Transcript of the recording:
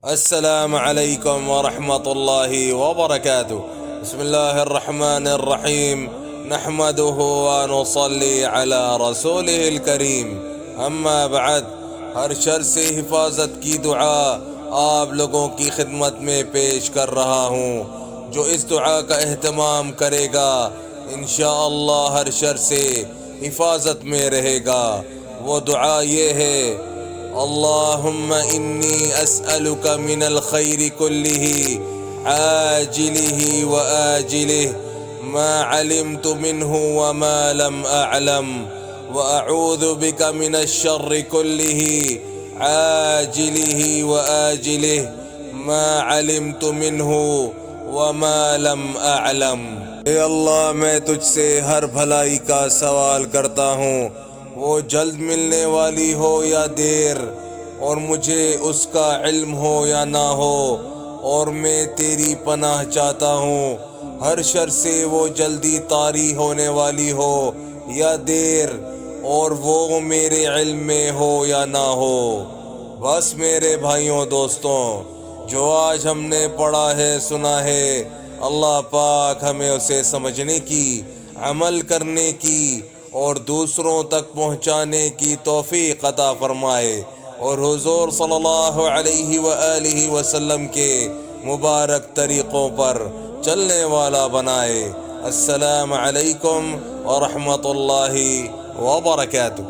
السلام عليكم ورحمة الله وبركاته. بسم الله الرحمن الرحيم، نحمده ونصلي على رسوله الكريم، اما بعد. ہر شر سے حفاظت کی دعا آپ لوگوں کی خدمت میں پیش کر رہا ہوں. جو اس دعا کا اہتمام کرے گا انشاءاللہ ہر شر سے حفاظت میں رہے گا. وہ دعا یہ ہے: اللهم إني أسألك من الخير كله عاجله وآجله ما علمت منه وما لم أعلم، وأعوذ بك من الشر كله عاجله وآجله ما علمت منه وما لم أعلم. اے اللہ، میں تجھ سے ہر بھلائی کا سوال کرتا ہوں، وہ جلد ملنے والی ہو یا دیر، اور مجھے اس کا علم ہو یا نہ ہو. اور میں تیری پناہ چاہتا ہوں ہر شر سے، وہ جلدی طاری ہونے والی ہو یا دیر، اور وہ میرے علم میں ہو یا نہ ہو. بس میرے بھائیوں دوستوں، جو آج ہم نے پڑھا ہے سنا ہے، اللہ پاک ہمیں اسے سمجھنے کی، عمل کرنے کی اور دوسروں تک پہنچانے کی توفیق عطا فرمائے، اور حضور صلی اللہ علیہ وآلہ وسلم کے مبارک طریقوں پر چلنے والا بنائے. السلام علیکم ورحمۃ اللہ وبرکاتہ.